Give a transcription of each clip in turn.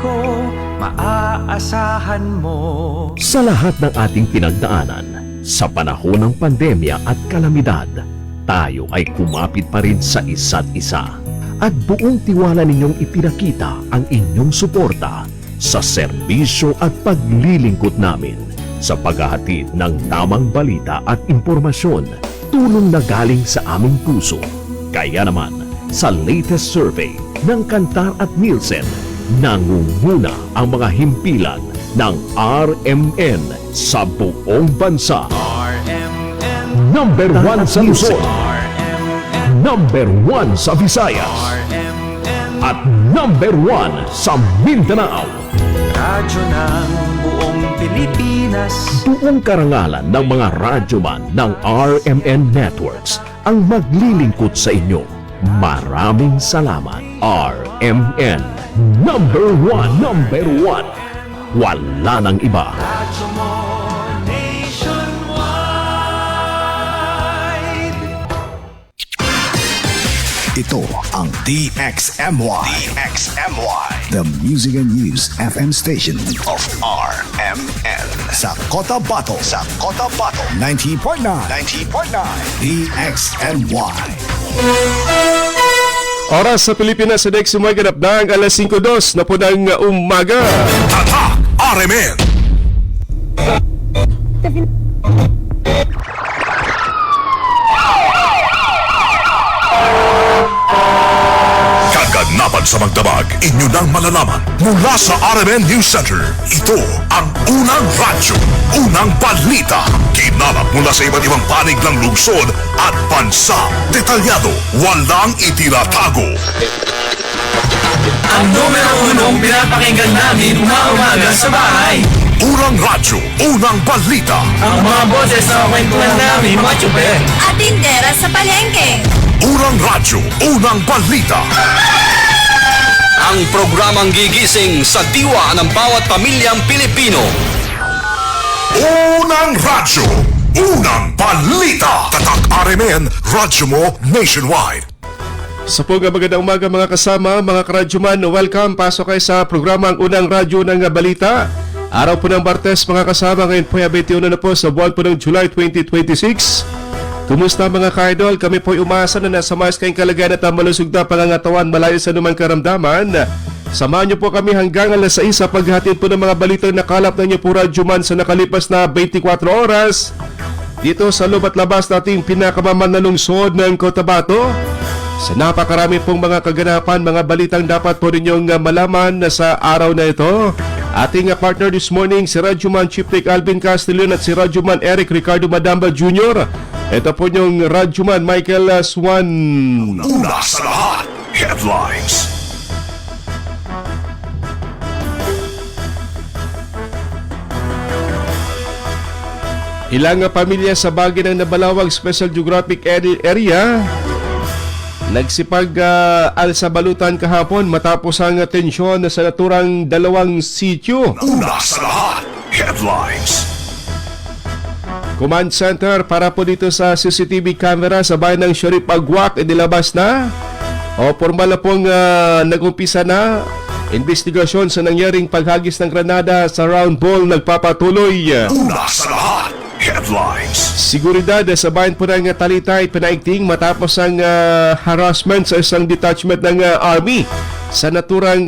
ko, maaasahan mo. Sa lahat ng ating pinagdaanan, sa panahon ng pandemya at kalamidad, tayo ay kumapit pa rin sa isa't isa. At buong tiwala ninyong ipinakita ang inyong suporta sa serbisyo at paglilingkod namin sa paghahatid ng tamang balita at impormasyon, tulong na galing sa aming puso. Kaya naman, sa latest survey ng Kantar at Nielsen, nangunguna ang mga himpilan ng RMN sa buong bansa. RMN, Number 1 sa Luzon, RMN, Number 1 sa Visayas, RMN, at Number 1 sa Mindanao. radyo ng buong Pilipinas. Buong karangalan ng mga radyoman ng RMN Networks ang maglilingkod sa inyo. Maraming salamat, RMN. Number 1, Number 1. Wala nang iba. Radyo mo nationwide. Ito ang DXMY. DXMY. The Music and News FM station of RMN. Sa Cotabato. 90.9. DXMY. Oras sa Pilipinas sa Dex sumaganap ng alas 5:02 na po ng umaga. Tatak RMN. Kaganapan sa magdamag, inyo nang malalaman mula sa RMN News Center. Ito ang unang radyo, unang balita. Kinalap mula sa iba't ibang panig ng lungsod at bansa. Detalyado, walang itinatago. Ang numero unong pinapakinggan namin umaga sa bahay. Unang radyo, unang balita. Ang mga boses na kwentuhan namin mga tsupe. At tindera sa palengke. Unang radyo, unang balita. Ang programang gigising sa diwa ng bawat pamilyang Pilipino. Unang radyo, unang balita. Tatak RMN, radyo mo nationwide. Sa po magandang umaga mga kasama, mga karadyoman, welcome. Pasok kayo sa programang Unang Radyo ng Balita. Araw po ng Martes mga kasama, ngayon po ay 21 na po sa buwan po ng July 2026. Kumusta mga ka-idol? Kami po ay umaasa na nasa maayos kayong kalagayan at malusog na pangangatawan malayo sa anumang karamdaman. Samahan niyo po kami hanggang alas 6 sa paghatid po ng mga balitang nakalap na niyo po radyoman sa nakalipas na 24 oras. Dito sa loob at labas nating pinakamaman na lungsod ng Cotabato. Sa napakarami pong mga kaganapan, mga balitang dapat po ninyong malaman sa araw na ito. Ating partner this morning, si Radyoman Chief Tech Alvin Castillon at si Radyoman Eric Ricardo Madamba Jr. Ito po yung Radyoman Michael Swan. Una sa lahat, headlines. Ilang pamilya sa bagay ng Nabalawag Special Geographic Area nagsipag-alsabalutan kahapon matapos ang tensyon sa naturang dalawang sityo. Una sa lahat, headlines. Command Center para po dito sa CCTV camera sa bayan ng Sharif Agwak inilabas na o formal na pong nag-umpisa na investigasyon sa nangyaring paghagis ng granada sa round ball nagpapatuloy. Una sa lahat, headlines. Seguridad sa bayan po ng Talitay pinaigting matapos ang harassment sa isang detachment ng Army sa naturang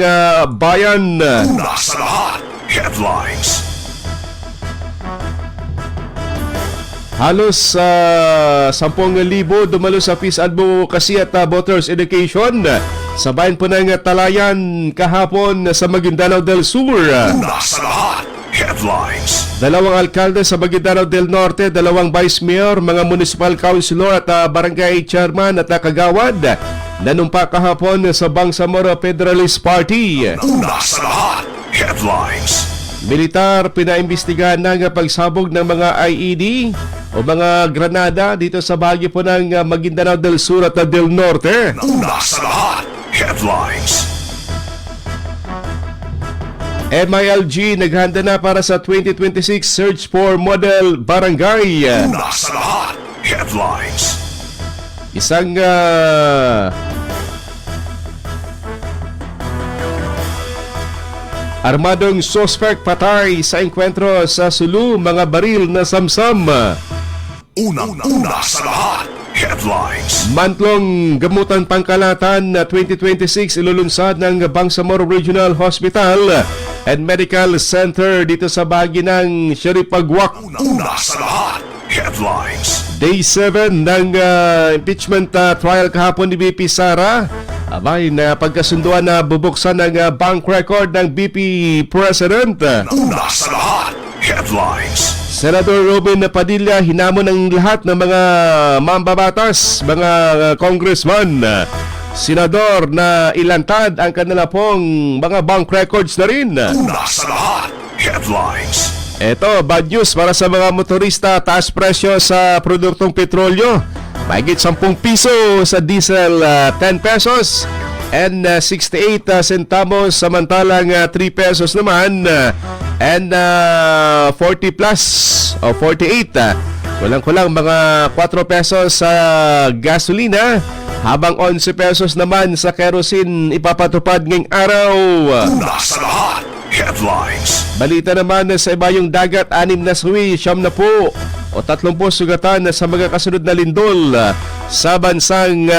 bayan. Una sa lahat, headlines. Halos 10,000 dumalo sa peace advocacy at voters education sa bayan po ng Talayan kahapon sa Maguindanao del Sur. Una sa lahat, headlines. Dalawang alkalde sa Maguindanao del Norte, dalawang vice mayor, mga municipal councilor at barangay chairman at kagawad nanumpa kahapon sa Bangsamoro Federalist Party. Una sa lahat, headlines. Militar pinaimbestigahan ng pagsabog ng mga IED o mga granada dito sa bahagi po ng Maguindanao del Sur at del Norte. Una sa lahat, headlines. MILG naghanda na para sa 2026 Search for Model Barangay. Una sa lahat, headlines. Isang Armadong suspect patay sa engkwentro sa Sulu, mga baril na samsam. Unang-una sa lahat, headlines. Mantlong Gamutan Pangkalatan na 2026 ilulunsad ng Bangsamoro Regional Hospital and Medical Center dito sa bahagi ng Sharipagwak. Unang-una sa lahat, headlines. Day 7 ng impeachment trial kahapon ni BP Sara. Abay, na pagkasunduan na bubuksan ng bank record ng BP President. Una sa lahat, headlines. Senador Robin Padilla hinamon ng lahat ng mga mambabatas, mga congressman, senador na ilantad ang kanila pong mga bank records na rin. Una sa lahat, headlines. Eto, bad news para sa mga motorista, taas presyo sa produktong petrolyo. Mahigit 10 piso sa diesel, 10 pesos and 68 centavos, samantalang 3 pesos naman and 40 plus o 48. Kulang-kulang mga 4 pesos sa gasolina, habang 11 pesos naman sa kerosene ipapatupad ngayong araw. Una sa lahat, headlines. Balita naman sa ibayong dagat, 6 na suwi, 9 na po o 30 sugatan sa mga kasunod na lindol sa bansang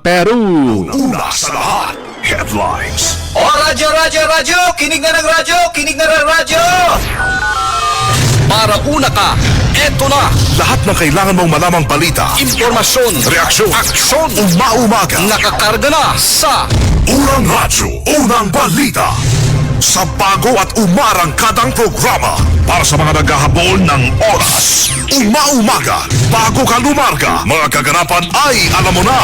Peru. Una sa lahat, headlines. O radyo, radyo, radyo! Kinig na ng radyo! Kinig na ng radyo! Para una ka, eto na. Lahat ng kailangan mong malamang balita, Impormasyon, reaksyon, aksyon, umaumaga. nakakarga na sa Unang radyo, unang balita. Sa bago at umarangkadang programa para sa mga naghahabol ng oras. Umaumaga, bago ka lumarga, mga kaganapan ay alam mo na.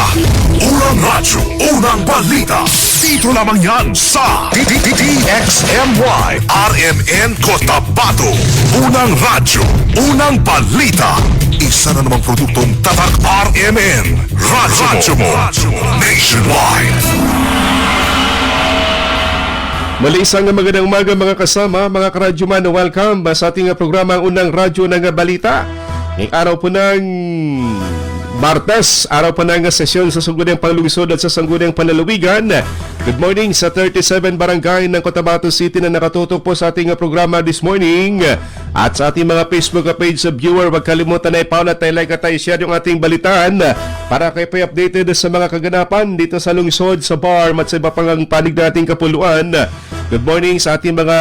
Unang radyo, unang balita. Dito lamang yan sa DXMY RMN Cotabato. Unang radyo, unang balita. Isa na namang produktong Tatak RMN. Radyo mo. Nationwide. Muli isang magandang umaga mga kasama, mga karadyoman, welcome sa ating programa ang Unang Radyo ng Balita. Ngayong araw po ng Martes, araw po ng sesyon sa Sangguniang Panglungsod at sa Sangguniang Panlalawigan. Good morning sa 37 barangay ng Cotabato City na nakatutok po sa ating programa this morning. At sa ating mga Facebook page sa viewer, huwag kalimutan na i-follow at like at i-share yung ating balitaan para kayo po updated sa mga kaganapan dito sa lungsod, sa bar at sa iba pang panig nating kapuluan. Good morning sa ating mga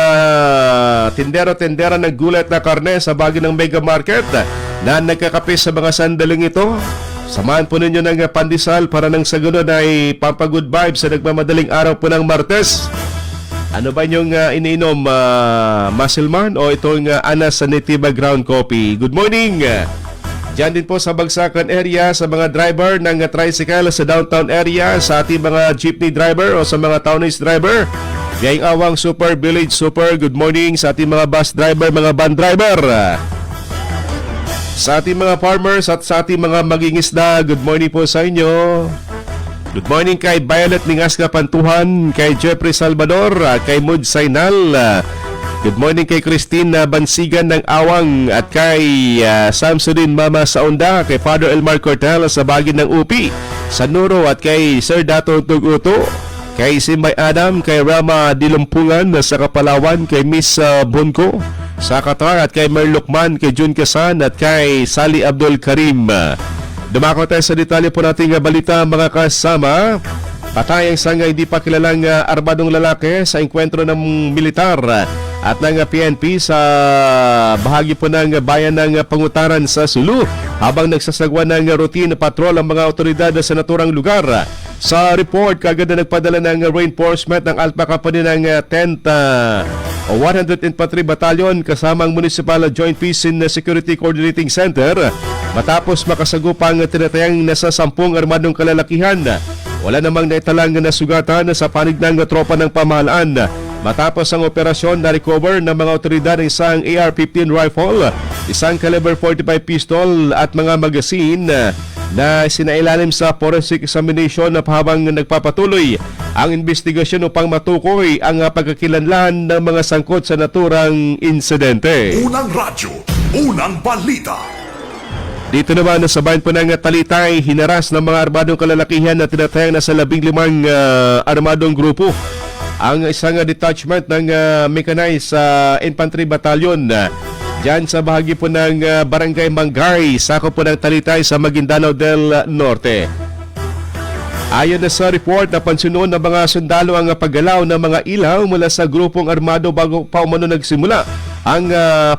tindero-tendera ng gulay at na karne sa bagay ng Mega Market na nagkakape sa mga sandaling ito. Samahan po ninyo ng pandesal para nang sa ganun ay pampagood vibes sa nagmamadaling araw po ng Martes. Ano ba yung iniinom, Muscleman o itong Anas Sanitiba Ground Coffee? Good morning! Diyan din po sa Bagsakan area, sa mga driver ng tricycle sa downtown area, sa ating mga jeepney driver o sa mga townist driver. Gayang awang Super Village Super, good morning sa ating mga bus driver, mga van driver. Sa ating mga farmers at sa ating mga mangingisda, good morning po sa inyo. Good morning kay Violet Ningasca Pantuhan, kay Jeffrey Salvador, kay Mood Sainal. Good morning kay Christine Bansigan ng Awang at kay Samsudin Mama Saunda, kay Father Elmar Cortel sa Bagin ng Upi, sa Nuro at kay Sir Dato Tuguto, kay Simbay Adam, kay Rama Dilumpungan sa Kapalawan, kay Miss Bonko sa Qatar at kay Merlukman, kay Jun Kasan at kay Sally Abdul Karim. Dumako tayo sa detalye po nating balita mga kasama. Patay ang isang hindi pa kilalang armadong lalaki sa engkwentro ng militar at ng PNP sa bahagi po ng bayan ng Pangutaran sa Sulu habang nagsasagwa ng routine patrol ang mga otoridad sa naturang lugar. Sa report, kagad na nagpadala ng reinforcement ng Alpha Company ng 10th 100 Infantry Battalion kasamang Municipal Joint Peace and Security Coordinating Center matapos makasagupang tinatayang nasa 10 armadong kalalakihan. Wala namang naitalang nasugatan sa panig ng tropa ng pamahalaan. Matapos ang operasyon, na-recover ng mga otoridad ng isang AR-15 rifle, isang caliber 45 pistol at mga magazine na sinailalim sa forensic examination habang nagpapatuloy ang investigasyon upang matukoy ang pagkakilanlan ng mga sangkot sa naturang insidente. Unang radyo, unang balita. Dito naman sa bayan po ng Talitay, hinaras ng mga armadong kalalakihan na tinatayang nasa 15 armadong grupo ang isang detachment ng Mechanized Infantry Battalion dyan sa bahagi po ng Barangay Mangay, sakop po ng Talitay sa Maguindanao del Norte. Ayon na sa report, napansin noon ng mga sundalo ang paggalaw ng mga ilaw mula sa grupong armado bago pa umano nagsimula ang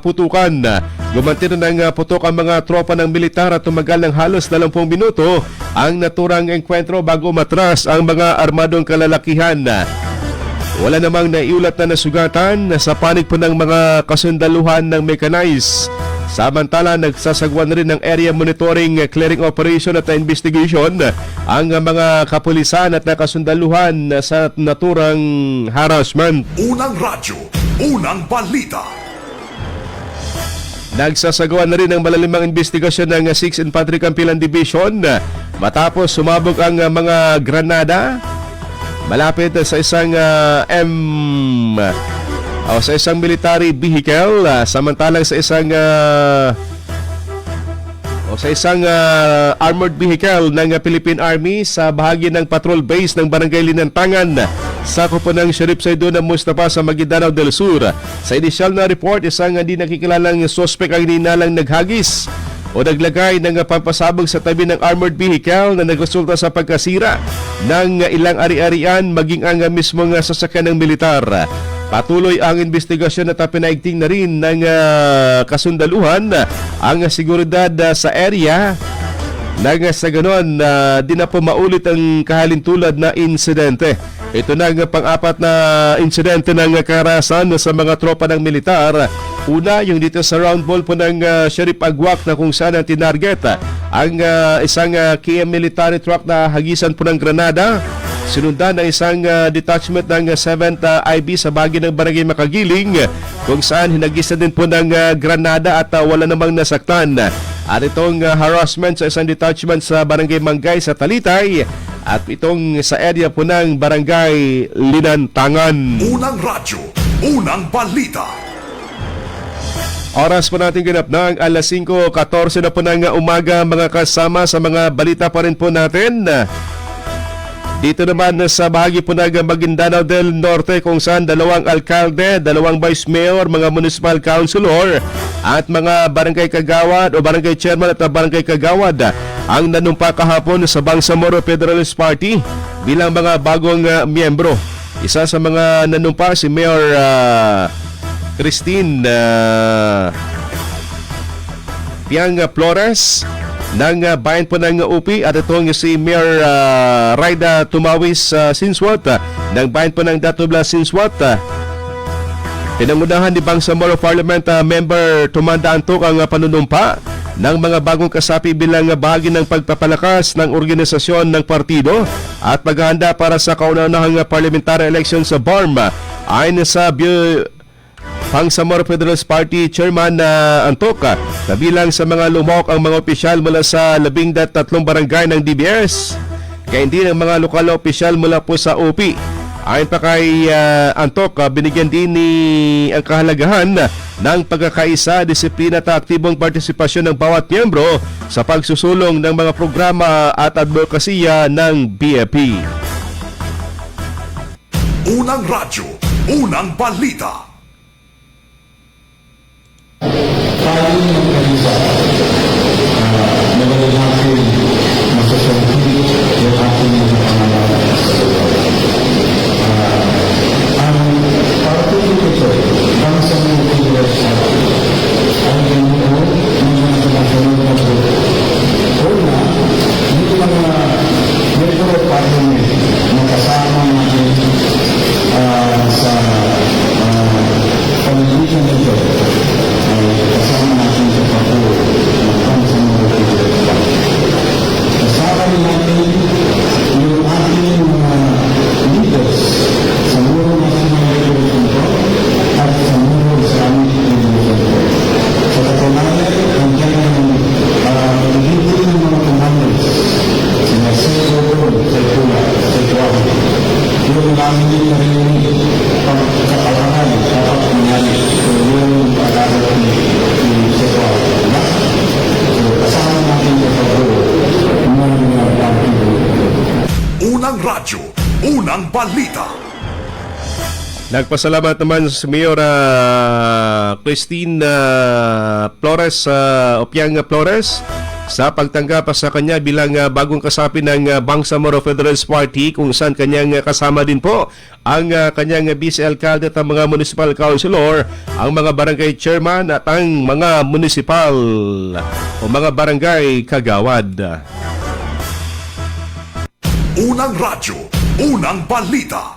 putukan. Gumanti na ng putok ang mga tropa ng militar at tumagal ng halos 20 minuto ang naturang engkwentro bago matras ang mga armadong kalalakihan. Wala namang naiulat na nasugatan sa panig po ng mga kasundaluhan ng mechanized. Samantala, nagsasagwa na rin ng area monitoring, clearing operation at investigation ang mga kapulisan at nakasundaluhan sa naturang harassment. Unang radyo, unang balita. Nagsasagawa na rin ng malalimang investigasyon ng 6th Infantry Campilan Division matapos sumabog ang mga granada malapit sa isang sa isang military vehicle, samantalang sa isang armored vehicle ng Philippine Army sa bahagi ng patrol base ng Barangay Linantangan sa kupo ng Sheriff Saiduna Mustafa sa Maguindanao del Sur. Sa initial na report, isang hindi nakikilalang suspect ang ninalang naghagis o naglagay ng pampasabog sa tabi ng armored vehicle na nagresulta sa pagkasira ng ilang ari-arian maging ang mismong sasakyan ng militar. Patuloy ang investigasyon at pinaigting na rin ng kasundaluhan ang seguridad sa area nang sa ganon di na po maulit ang kahalintulad na insidente. Ito na ang pang-apat na insidente ng karahasan sa mga tropa ng militar. Una, yung dito sa round ball po ng Sheriff Agwak na kung saan ang tinarget ang isang KM military truck na hagisan po ng granada. Sinundan ng isang detachment ng 7th IB sa bahagi ng Barangay Makagiling kung saan hinagisan din po ng granada at wala namang nasaktan. At itong harassment sa isang detachment sa Barangay Mangay sa Talitay at itong sa area po ng Barangay Linantangan. Unang radyo, unang balita. Oras po natin ganap ng alas 5:14 na po ng umaga mga kasama sa mga balita pa rin po natin. Dito naman sa bahagi po ng Maguindanao del Norte kung saan 2 alkalde, 2 vice mayor, mga municipal councilor at mga barangay kagawad o barangay chairman at barangay kagawad ang nanumpa kahapon sa Bangsamoro Federalist Party bilang mga bagong miyembro. Isa sa mga nanumpa si Mayor Christine Piang Flores ng bayan po ng UP at itong si Mayor Raida Tumawis Sinswat ng bayan po ng Datubla Sinswat. Pinangunahan ni Bangsamoro Parliament Member Tumanda Antok ang panunumpa ng mga bagong kasapi bilang bahagi ng pagpapalakas ng organisasyon ng partido at paghahanda para sa kauna-unahang parliamentary election sa BARM. Ayon sa Bangsamoro Federalist Party Chairman Antok, kabilang sa mga lumahok ang mga opisyal mula sa 13 barangay ng DBS, kaya hindi ng mga lokal na opisyal mula po sa OP. Ayon pa kay Antok, binigyan din ni ang kahalagahan ng pagkakaisa, disiplina at aktibong partisipasyon ng bawat miyembro sa pagsusulong ng mga programa at advokasya ng BFP. Unang radyo, unang balita. Paling mag-alisa, magaling natin masasabi yung ating pangalaman sa lugar. Ang parting ito, ang sa mga university, ang ganoon ng mga nasunod na grupo. Una, hindi mga metro parliament na kasama natin sa pamilihan nito. Kasama natin sa pagkakulo Nagpasalamat naman si Mayor Christine Flores, Opiang Flores, sa pagtanggap sa kanya bilang bagong kasapi ng Bangsamoro Federalist Party, kung saan kanyang kasama din po ang kanyang vice-alcalde at ang mga municipal councilor, ang mga barangay chairman at ang mga municipal o mga barangay kagawad. Unang radyo, unang balita.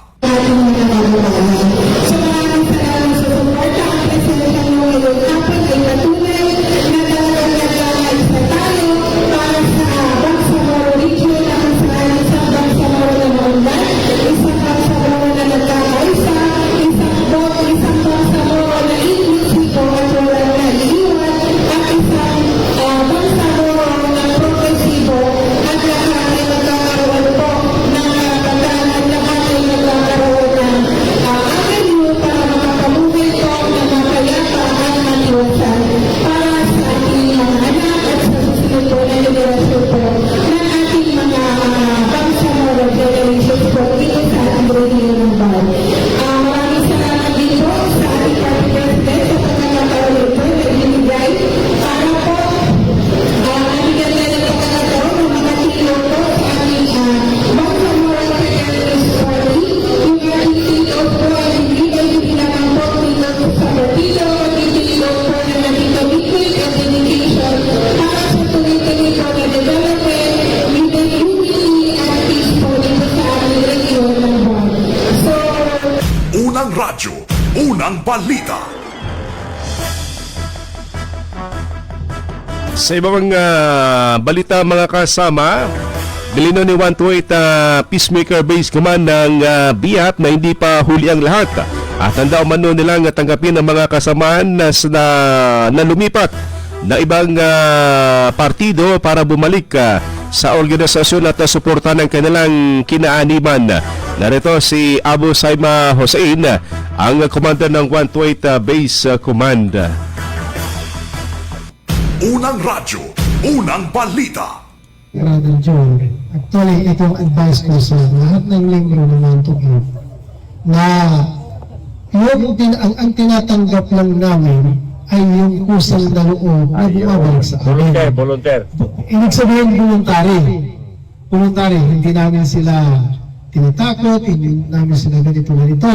Unang radyo, unang balita. Sa ibang balita mga kasama, bilino ni 128 Peacemaker Base Command ng BIAT na hindi pa huli ang lahat. At handa umano nilang tanggapin ang mga kasamahan na lumipat na ibang partido para bumalik sa organisasyon at suportahan ng kanilang kinaaniban. Narito si Abu Saima Hossein, ang commander ng 128 Base Command. Unang radyo, unang balita. Brother John, actually ito ang advice ko sa lahat ng membro ng Mantuig na ang tinatanggap lang namin ay yung kusang na loob na bumabalik sa amin. Volunteer. Ibig sabihin voluntary, hindi namin sila tinatakot, hindi namin sila ganito.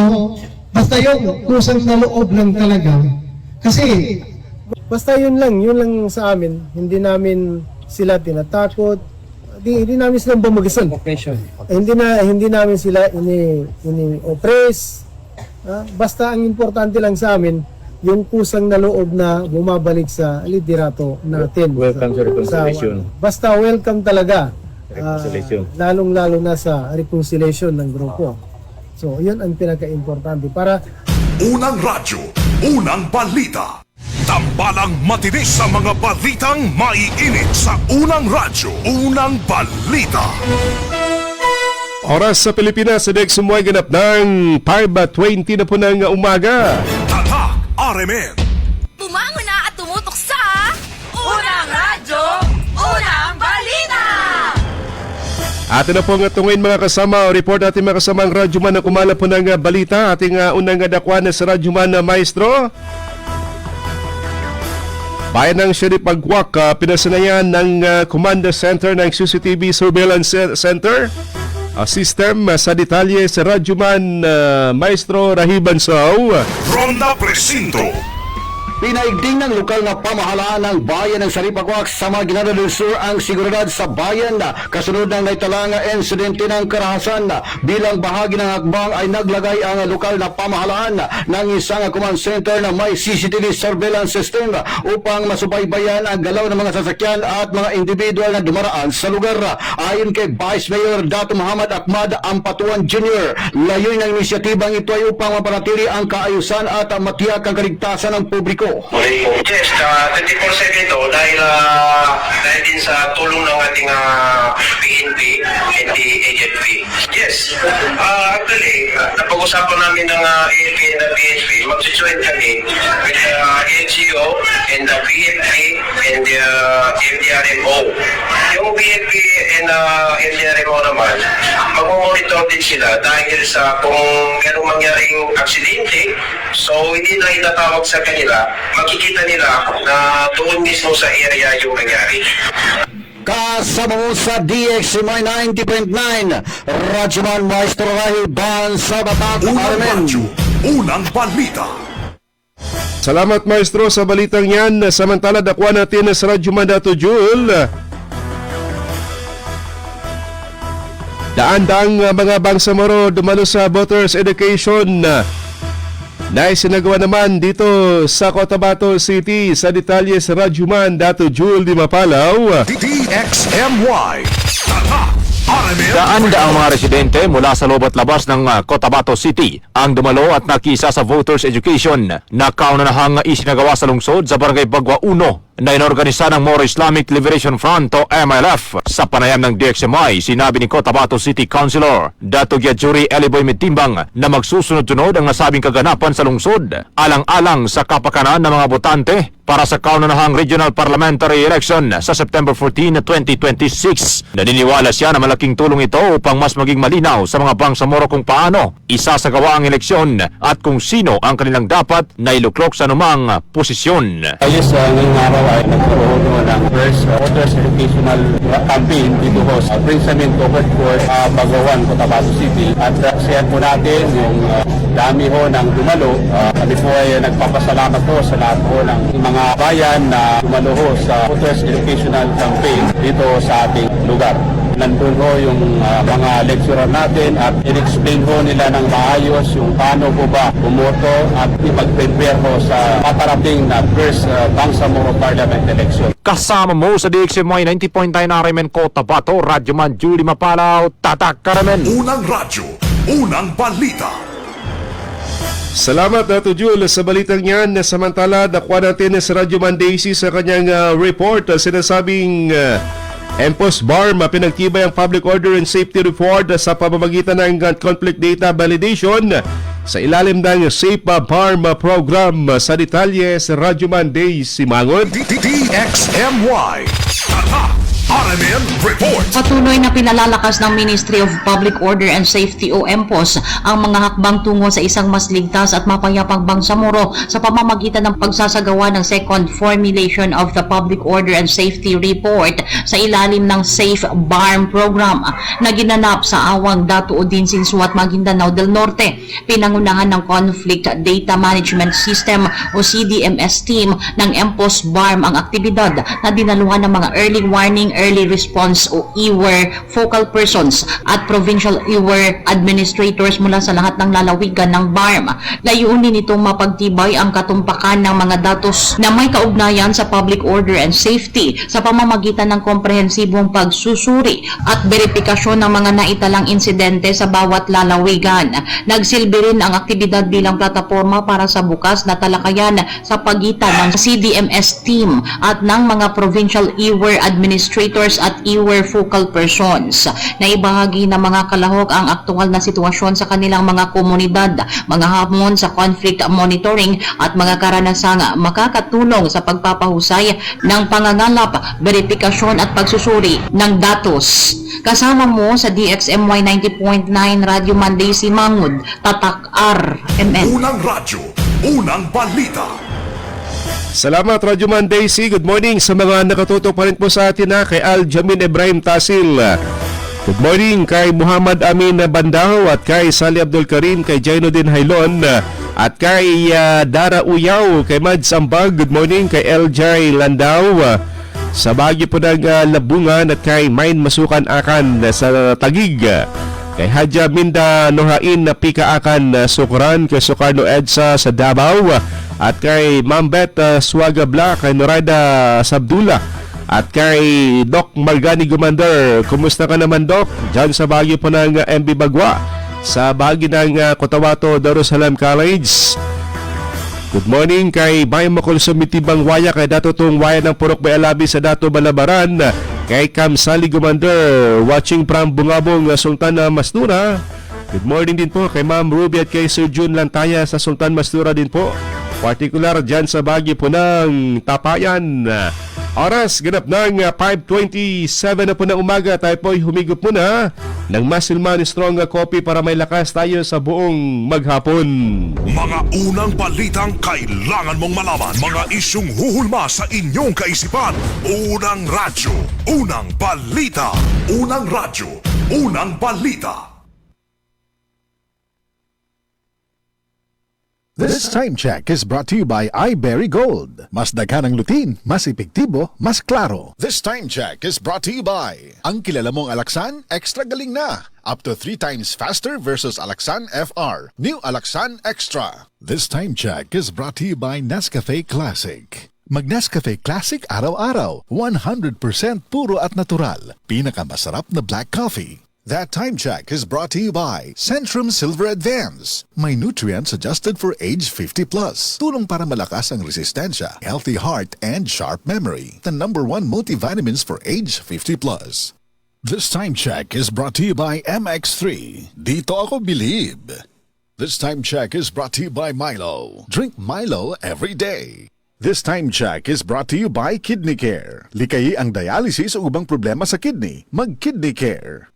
Basta yung kusang na loob lang talaga. Kasi basta yun lang sa amin. Hindi namin sila tinatakot. Hindi namin sila bumagasan. Hindi namin sila ini-oppress. Basta ang importante lang sa amin, yung kusang na loob na bumabalik sa liderato natin. Welcome to reconciliation. Basta welcome talaga. Reconciliation. Lalong-lalo na sa reconciliation ng grupo. So, yun ang pinaka-importante para Unang radyo, unang balita. Tambalang matinis sa mga balitang maiinit sa unang radyo, unang balita. Oras sa Pilipinas, sa Dex Sumuay ganap ng 5:20 na po ng umaga. Tatak RMN. Tumango na at tumutok sa Unang Radyo, Unang Balita! Atin na po nga tunguin mga kasama, report natin mga kasamang radyoman na kumala po ng balita. Ating unang dakwan sa radyoman na maestro. Bayan ng Sheriff Agwak, pinasanayan ng Command Center ng CCTV Surveillance Center system sa detalye sa radyoman maestro Rahiban Sao. Ronda Presinto. Pinaigting ng lokal na pamahalaan ng bayan ng Saripagwak sa mga Ginadalo Sur ang seguridad sa bayan. Kasunod ng naitalang insidente ng karahasan, bilang bahagi ng hakbang ay naglagay ang lokal na pamahalaan ng isang command center na may CCTV surveillance system upang masubaybayan ang galaw ng mga sasakyan at mga individual na dumaraan sa lugar. Ayon kay Vice Mayor Dato Muhammad Ahmad Ampatuan Jr., layoy ng inisyatibang ito ay upang mapanatili ang kaayusan at matiyak ang kaligtasan ng publiko Francisco. Yes, 24/7 ito dahil din sa tulong ng ating PNP and the AFP. Yes, actually, napag-usapan namin ng AFP and the PNP, mag-join kami with the NGO and the PNP and the MDRMO. Yung PNP and MDRMO naman, mag-monitor din sila dahil sa kung merong mangyaring aksidente, so hindi na itatawag sa kanila, makikita nila na doon mismo sa area yung nangyari. Kasama mo sa DXMY 90.9, Radyoman Maestro Rahil Ban sa Batak, Unang Armen. radyo, unang balita. Salamat maestro sa balitang yan. Samantala dakwa natin sa Radyo Mandato Jul. Daan-daang mga bangsamoro dumalo sa voters education na isinagawa naman dito sa Cotabato City. Sa detalye sa Radyo Mandato Jul di Mapalaw. DXMY Tatak RMN. Daan-daang mga residente mula sa loob at labas ng Cotabato City ang dumalo at nakisa sa voters education na kaunanahang isinagawa sa lungsod sa Barangay Bagwa 1 na inorganisa ng Moro Islamic Liberation Front o MLF. Sa panayam ng DXMY, sinabi ni Cotabato City Councilor Dato Gyajuri Eliboy Mitimbang na magsusunod-sunod ang nasabing kaganapan sa lungsod alang-alang sa kapakanan ng mga botante para sa kaunanahang regional parliamentary election sa September 14, 2026. Naniniwala siya na malaking tulong ito upang mas maging malinaw sa mga bangsamoro kung paano isasagawa ang eleksyon at kung sino ang kanilang dapat na iluklok sa anumang posisyon. Ayos, ngayong araw ay nagkaroon ng first voters educational campaign dito ho sa Princeton Covered Court, Bagawan, Cotabato City. At siyan po natin yung dami ho ng dumalo. Kami po ay nagpapasalamat po sa lahat po ng mga bayan na dumalo ho sa voters educational campaign dito sa ating lugar. Nandun ho yung mga lecturer natin at in-explain ho nila ng maayos yung paano po ba bumoto at ipag-prepare ho sa patarating na first Bangsamoro Parliament election. Kasama mo sa DXMY 90.9 RMN Cotabato, Radyoman Julie Mapalaw, Tatak Karamen. Unang radyo, unang balita. Salamat Dato Jul sa balitang yan. Samantala, dakwa natin sa Radyoman Daisy sa kanyang report. Sinasabing Empos BARM pinagtibay ang public order and safety report sa pamamagitan ng conflict data validation sa ilalim ng Safe BARM program. Sa detalye sa Radyoman Daisy Mangod. DXMY Tatak RMN Report. Patuloy na pinalalakas ng Ministry of Public Order and Safety o MPOS ang mga hakbang tungo sa isang mas ligtas at mapayapang bangsamoro sa pamamagitan ng pagsasagawa ng second formulation of the Public Order and Safety Report sa ilalim ng Safe BARM program na ginanap sa Awang, Dato Odinsin, Suat, Maguindanao del Norte. Pinangunahan ng Conflict Data Management System o CDMS team ng MPOS BARM ang aktibidad na dinaluhan ng mga early warning, early response o EWAR focal persons at provincial EWAR administrators mula sa lahat ng lalawigan ng BARM. Layunin nitong mapagtibay ang katumpakan ng mga datos na may kaugnayan sa public order and safety sa pamamagitan ng komprehensibong pagsusuri at verifikasyon ng mga naitalang insidente sa bawat lalawigan. Nagsilbi rin ang aktibidad bilang plataforma para sa bukas na talakayan sa pagitan ng CDMS team at ng mga provincial EWAR administrators at EWAR focal persons. Naibahagi ng mga kalahok ang aktual na sitwasyon sa kanilang mga komunidad, mga hamon sa conflict monitoring at mga karanasang makakatulong sa pagpapahusay ng pangangalap, verifikasyon at pagsusuri ng datos. Kasama mo sa DXMY 90.9 Radio Monday si Mangud, Tatak RMN. Unang radyo, unang balita. Salamat Radyoman Daisy. Good morning sa mga nakatutok pa rin po sa atin kay Aljamin Ibrahim Tasil. Good morning kay Muhammad Amin Bandao at kay Sali Abdul Karim, kay Jainodin Hailon at kay Dara Uyaw, kay Mads Ambag. Good morning kay LJ Landao sa Baguio po ng Labungan at kay Main Masukan Akan sa Tagig. Kay Hadja Minda Nohain na Pika Akan Sukran, kay Sukarno Edsa sa Davao at kay Mambet Swaga Black, kay Noraida Sabdula at kay Doc Margani Gumander. Kumusta ka naman Doc? Diyan sa Baguio po ng MB Bagwa sa bahagi ng Cotabato Darussalam College. Good morning kay Bayan Makol sa Mitibang Waya, kay Dato Tong Waya ng Purok Bayalabi sa Dato Balabaran, kay Kamsali Gumander watching from Bungabong, Sultan Mastura. Good morning din po kay Ma'am Ruby at kay Sir June Lantaya sa Sultan Mastura din po. Particular dyan sa Baguio po ng Tapayan. Oras ganap ng 5:27 na po ng umaga. Tayo po humigop muna ng Masilman Strong Coffee para may lakas tayo sa buong maghapon. Mga unang balitang kailangan mong malaman. Mga isyung huhulma sa inyong kaisipan. Unang radyo, unang balita. Unang radyo, unang balita. This time check is brought to you by iBerry Gold. Mas daghan ang lutin, mas epektibo, mas klaro. This time check is brought to you by ang kilala mong Alaxan, extra galing na. Up to 3 times faster versus Alaxan FR. New Alaxan Extra. This time check is brought to you by Nescafe Classic. Mag-Nescafe Classic araw-araw. 100% puro at natural. Pinakamasarap na black coffee. That time check is brought to you by Centrum Silver Advance. May nutrients adjusted for age 50 plus. Tulong para malakas ang resistensya, healthy heart, and sharp memory. The #1 multivitamins for age 50 plus. This time check is brought to you by MX3. Dito ako believe. This time check is brought to you by Milo. Drink Milo every day. This time check is brought to you by Kidney Care. Likayi ang dialysis o ubang problema sa kidney. Mag-Kidney Care.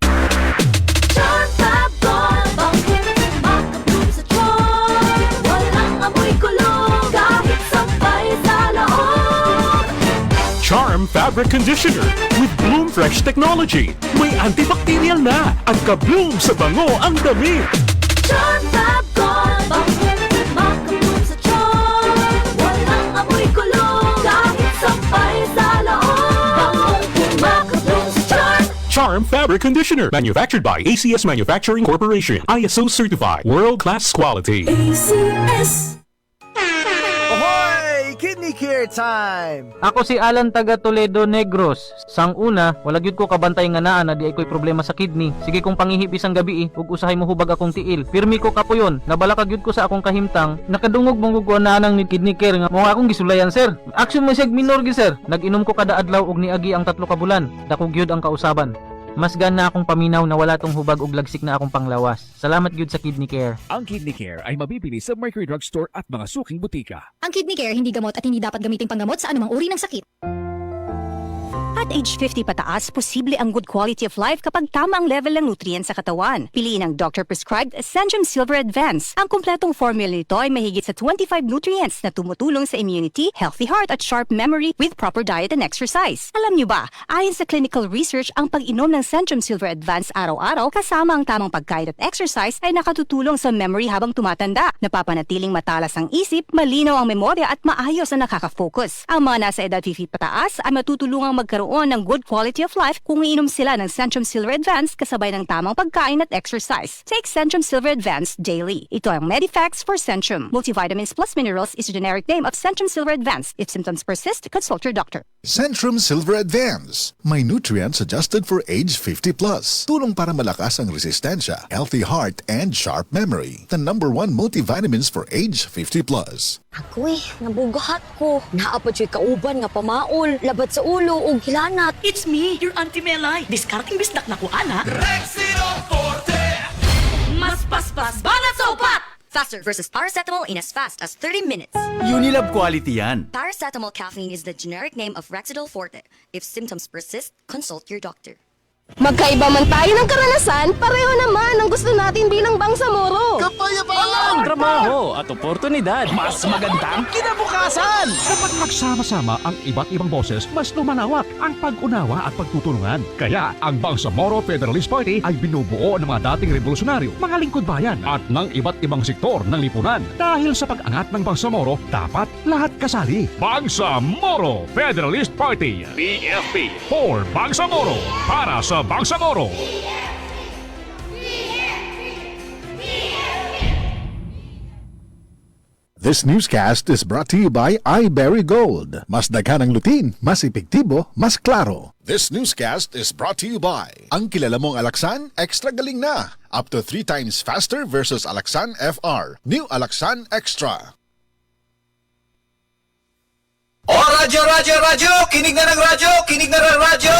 Charm Fabric Conditioner with Bloom Fresh Technology. May antibacterial na at ka-bloom sa bango ang damit. Charm Fab Gold, makabloom sa charm. Walang amoy kulong, kahit sampay sa loob. Makabloom sa charm. Charm Fabric Conditioner, manufactured by ACS Manufacturing Corporation. ISO certified, world-class quality. ACS. Kidney Care time! Ako si Alan taga Toledo Negros. Sang una, wala gyud ko kabantay nga naa na di ay ko'y problema sa kidney. Sige kong pangihip isang gabi ug usahay mo hubag akong tiil. Pirmi ko kapuyon, nabala ka gyud ko sa akong kahimtang. Nakadungog mong guguan na nang ni Kidney Care nga mo akong gisulayan sir. Action mo siyag minor gi sir. Nag-inom ko kada adlaw og niagi ang 3 ka bulan. Dako gyud ang kausaban. Mas gana akong paminaw na wala tong hubag ug lagsik na akong panglawas. Salamat gyud sa Kidney Care. Ang Kidney Care ay mabibili sa Mercury Drug Store at mga suking butika. Ang Kidney Care hindi gamot at hindi dapat gamitin panggamot sa anumang uri ng sakit. At age 50 pataas, posible ang good quality of life kapag tama ang level ng nutrients sa katawan. Piliin ang doctor-prescribed Centrum Silver Advance. Ang kumpletong formula nito ay mahigit sa 25 nutrients na tumutulong sa immunity, healthy heart at sharp memory with proper diet and exercise. Alam niyo ba, ayon sa clinical research, ang pag-inom ng Centrum Silver Advance araw-araw kasama ang tamang pagkain at exercise ay nakatutulong sa memory habang tumatanda. Napapanatiling matalas ang isip, malinaw ang memorya at maayos na nakaka-focus. Ang mga nasa edad 50 pataas ay matutulungang magkaroon ng good quality of life kung iinom sila ng Centrum Silver Advance kasabay ng tamang pagkain at exercise. Take Centrum Silver Advance daily. Ito ang Medifax for Centrum. Multivitamins plus minerals is a generic name of Centrum Silver Advance. If symptoms persist, consult your doctor. Centrum Silver Advance. May nutrients adjusted for age 50 plus. Tulong para malakas ang resistensya, healthy heart, and sharp memory. The #1 multivitamins for age 50 plus. Ako nabugahat ko. Naapod siya kauban nga pamaol, labat sa ulo ug hilanat. It's me, your Auntie Melay. Discarding bisdak na ko, ana. Mas paspas, banat sa upat! Faster versus paracetamol in as fast as 30 minutes. Unilab quality yan. Paracetamol caffeine is the generic name of Rexidol Forte. If symptoms persist, consult your doctor. Magkaiba man tayo ng karanasan, pareho naman ang gusto natin bilang Bangsamoro. Kapayapaan! Trabaho at oportunidad. Mas magandang kinabukasan! Kapag magsama-sama ang iba't ibang boses, mas lumalawak ang pag-unawa at pagtutulungan. Kaya ang Bangsamoro Federalist Party ay binubuo ng mga dating revolusyonaryo, mga lingkod bayan at ng iba't ibang sektor ng lipunan. Dahil sa pag-angat ng Bangsamoro, dapat lahat kasali. Bangsamoro Federalist Party. BFP for Bangsamoro. Para sa Bangsamoro. This newscast is brought to you by iBerry Gold. Mas daghan ang lutin, mas epektibo, mas klaro. This newscast is brought to you by ang kilala mong Alaxan, extra galing na. Up to 3 times faster versus Alaxan FR. New Alaxan Extra. Radyo, radyo, radyo! Kinig na ng radyo! Kinig na ng radyo!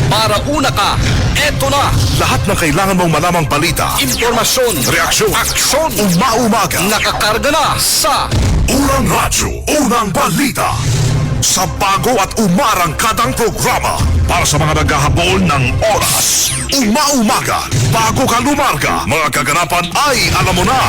Para una ka, eto na! Lahat ng kailangan mong malamang balita, impormasyon, reaksyon, aksyon, umaumaga, nakakarga na sa Unang Radyo, Unang Balita. Sa bago at umarangkadang programa para sa mga naghahabol ng oras. Umaumaga, bago ka lumarga, mga kaganapan ay alam mo na.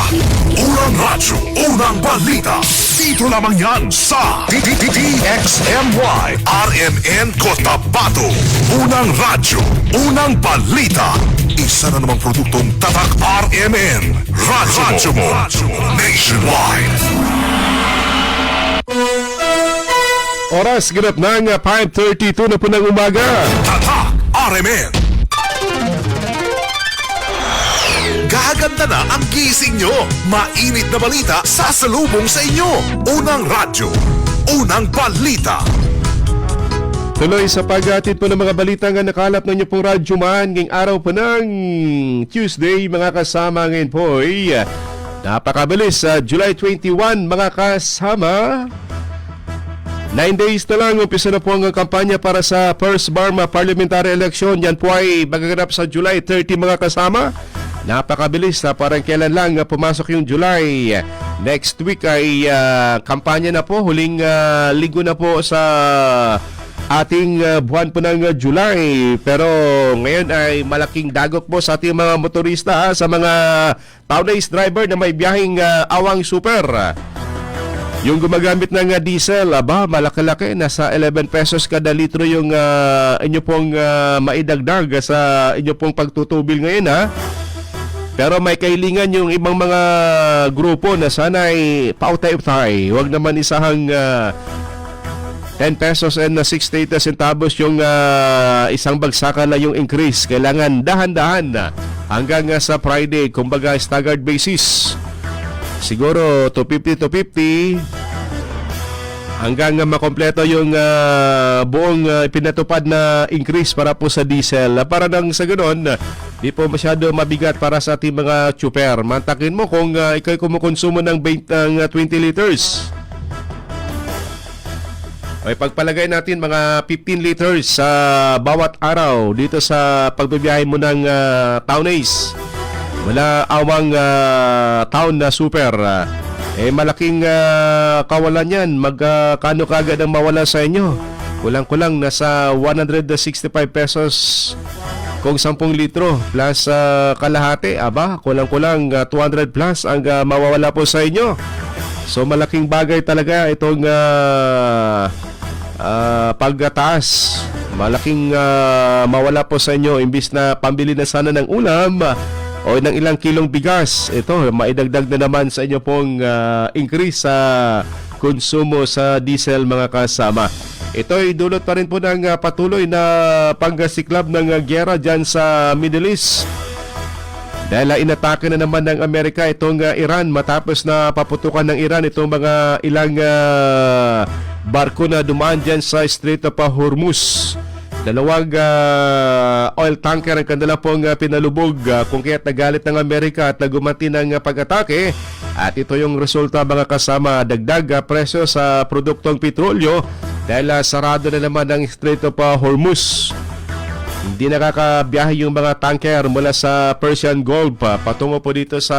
Unang Radyo, Unang Balita. Dito lamang yan sa DXMY RMN Cotabato. Unang Radyo, Unang Balita. Isa na namang produktong Tatak RMN. Radyo mo, nationwide. Oras ganap ng 5:32 na po ng umaga. Tatak RMN. Gaganda na ang gising nyo. Mainit na balita sasalubong sa inyo. Unang Radyo, Unang Balita. Tuloy sa paghatid po ng mga balita nga nakalap ng inyo pong Radyo Man ngayong araw po ng Tuesday, mga kasama. Ngayon po ay napakabilis sa July 21, mga kasama. 9 days na lang, umpisa na po ang kampanya para sa First Burma Parliamentary Election. Yan po ay magaganap sa July 30, mga kasama. Napakabilis na parang kailan lang pumasok yung July. Next week ay kampanya na po. Huling linggo na po sa ating buwan po ng July. Pero ngayon ay malaking dagok po sa ating mga motorista, sa mga town-based driver na may biyaheng Awang Super. Yung gumagamit ng diesel, malaki-laki, nasa 11 pesos kada litro yung inyo pong maidagdag sa inyo pong pagtutubil ngayon, ha. Pero may kailingan yung ibang mga grupo na sana ay pautay-utay. Huwag naman isahang 10 pesos and 68 centavos yung isang bagsakan na yung increase. Kailangan dahan-dahan hanggang sa Friday, kumbaga staggered basis. Siguro 250 hanggang makompleto yung buong pinatupad na increase para po sa diesel. Para nang sa ganoon, di po masyado mabigat para sa ating mga tsuper. Mantakin mo kung ikaw kumukonsumo ng 20 liters. Ay pagpalagay natin mga 15 liters sa bawat araw dito sa pagbibiyahe mo ng Townace. Wala Awang town na super. Malaking kawalan yan. Magkano kagad ang mawala sa inyo? Kulang-kulang nasa 165 pesos kung 10 litro plus kalahati. Kulang-kulang 200 plus ang mawawala po sa inyo. So malaking bagay talaga itong pagtaas. Malaking mawala po sa inyo. Imbis na pambili na sana ng ulam o ng ilang kilong bigas, ito maidagdag na naman sa inyo pong increase sa konsumo sa diesel, mga kasama. Ito ay dulot pa rin po ng patuloy na pangsiklab ng gyera dyan sa Middle East. Dahil inatake na naman ng Amerika itong Iran matapos na paputukan ng Iran itong mga ilang barko na dumaan dyan sa Strait of Hormuz. Dalawang oil tanker ang kanila pong pinalubog kung kaya't nagalit ng Amerika at nagumanti ng pag-atake. At ito yung resulta, mga kasama, dagdag presyo sa produktong petrolyo dahil sarado na naman ang Strait of Hormuz. Hindi nakakabiyahe yung mga tanker mula sa Persian Gulf patungo po dito sa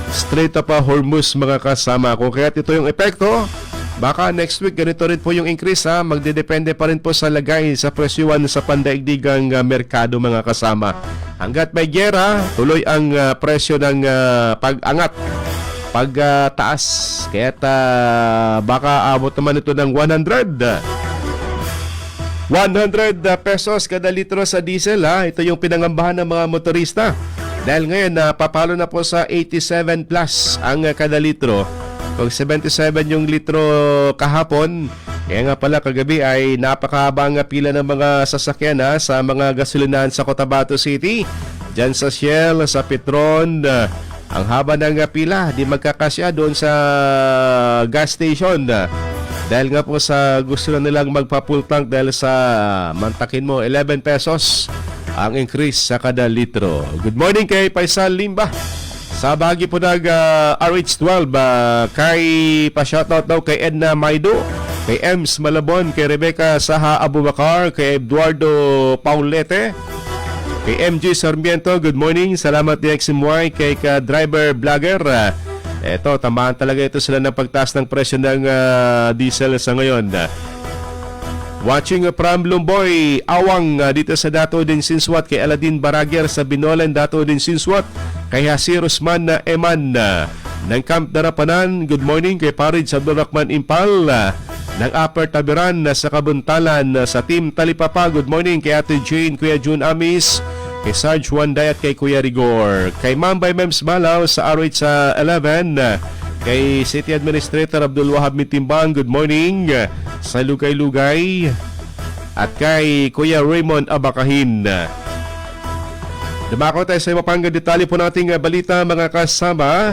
Strait of Hormuz, mga kasama. Kung kaya't ito yung epekto, baka next week ganito rin po yung increase, ha. Magdedepende pa rin po sa lagay sa presyuan sa pandaigdigang merkado, mga kasama. Hanggat may gyera, tuloy ang presyo ng pag-angat, pagtaas. Kaya't baka abot naman ito ng 100 pesos kada litro sa diesel, ha. Ito yung pinangambahan ng mga motorista. Dahil ngayon papalo na po sa 87 plus ang kada litro. Kung 77 yung litro kahapon, kaya nga pala kagabi ay napakahabang pila ng mga sasakyan, ha, sa mga gasolinahan sa Cotabato City. Diyan sa Shell, sa Petron, ang haba ng pila, di magkakasya doon sa gas station. Dahil nga po sa gusto na nilang magpa-full tank dahil sa mantakin mo 11 pesos ang increase sa kada litro. Good morning kay Paisal Limba Sa bahagi po ng RH12, kay pa-shoutout daw kay Edna Maido, kay Ems Malabon, kay Rebecca Saha Abubakar, kay Eduardo Paulete, kay MG Sarmiento, good morning. Salamat ni XMY, kay ka-driver vlogger. Eto, tamaan talaga ito sila ng pagtaas ng presyo ng diesel sa ngayon. Watching from Lumboy, Awang dito sa Dato din Sinswat, kay Aladin Barager sa Binolan, Dato din Sinswat, kay Hasir Usman Eman ng Camp Darapanan, good morning. Kay Parid Abdulrahman Impal ng Upper Tabiran sa Kabuntalan, sa Team Talipapa, good morning. Kay Ate Jane, Kuya June Amis, kay Sarge Wanday at kay Kuya Rigor, kay Mambay Mems Malaw sa RH 11, kay City Administrator Abdul Wahab Mitimbang, good morning. Sa Lugay-Lugay, at kay Kuya Raymond Abakahin. Dumako tayo sa mapanggang detalye po nating balita, mga kasama.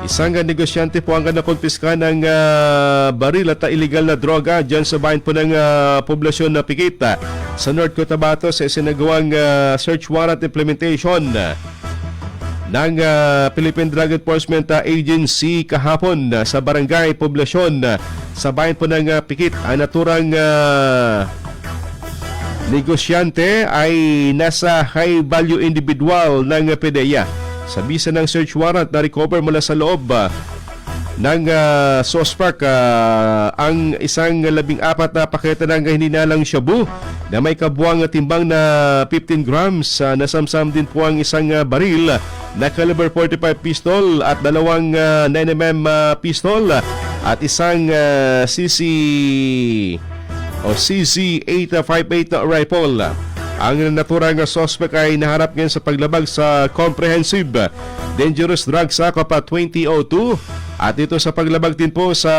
Isang negosyante po ang nakumpiska ng baril at illegal na droga dyan sa bayan po ng poblasyon na Pikit sa North Cotabato sa isinagawang search warrant implementation ng Philippine Drug Enforcement Agency kahapon sa barangay poblasyon sa bayan po ng Pikit. Ang naturang negosyante ay nasa high value individual ng PDEA. Sa bisa ng search warrant na recover mula sa loob ng Sospark ang isang 14 na paketa ng hininalang shabu na may kabuang timbang na 15 grams. Nasamsam din po ang isang baril na caliber 45 pistol at dalawang 9mm pistol at isang CZ858 rifle. Ang naturang suspect ay naharap ngayon sa paglabag sa Comprehensive Dangerous Drugs Act of 2002 at ito sa paglabag din po sa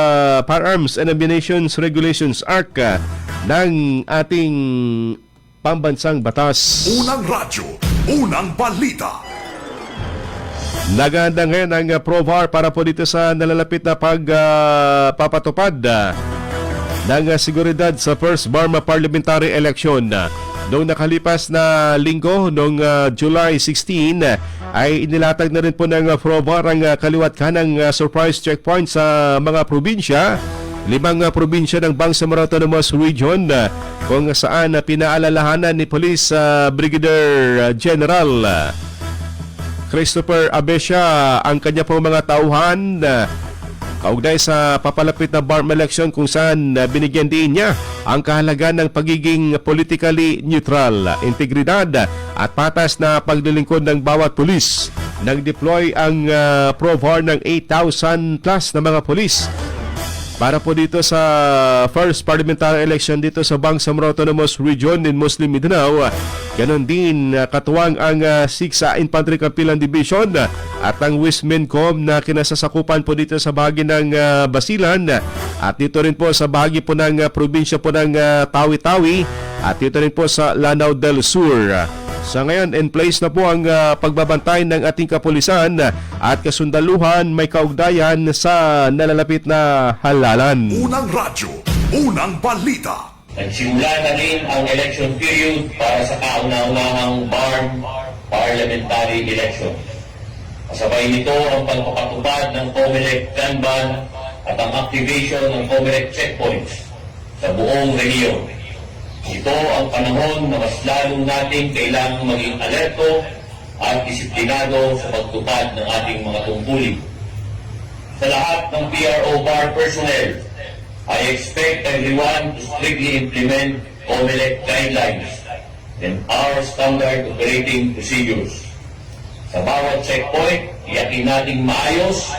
Firearms and Ammunition Regulations Act ng ating pambansang batas. Unang radyo, unang balita. Naganda ngayon ang PROVAR para po dito sa nalalapit na pagpapatupad ng seguridad sa First Burma Parliamentary Election. Noong nakalipas na linggo, noong July 16, ay inilatag na rin po ng PROVAR ang kaliwat kanang surprise checkpoint sa mga probinsya. 5 probinsya ng Bangsamoro Autonomous Region kung saan pinaalalahanan ni Police Brigadier General Christopher Abesha ang kanya pong mga tauhan kaugnay sa papalapit na BARM election kung saan binigyan din niya ang kahalagaan ng pagiging politically neutral, integridad at patas na paglilingkod ng bawat pulis. Nag-deploy ang PROVAR ng 8,000 plus na mga pulis para po dito sa first parliamentary election dito sa Bangsamoro Autonomous Region in Muslim Mindanao. Ganon din katuwang ang 6 Infantry Kampilan Division at ang Wismencom na kinasasakupan po dito sa bahagi ng Basilan at dito rin po sa bahagi po ng probinsya po ng Tawi-Tawi at dito rin po sa Lanao del Sur. Sa ngayon, in place na po ang pagbabantay ng ating kapulisan at kasundaluhan may kaugnayan sa nalalapit na halalan. Unang radyo, unang balita. Nagsimula na rin ang election period para sa kauna-unahang BARM Parliamentary Election. Kasabay nito ang pagpapatupad ng COMELEC gun ban at ang activation ng COMELEC checkpoints sa buong rehiyon. Ito ang panahon na mas lalong natin kailangang maging alerto at disiplinado sa pagtupad ng ating mga tungkulin. Sa lahat ng PRO BAR personnel, I expect everyone to strictly implement COMELEC guidelines and our standard operating procedures. Sa bawat checkpoint, iyakin nating maayos,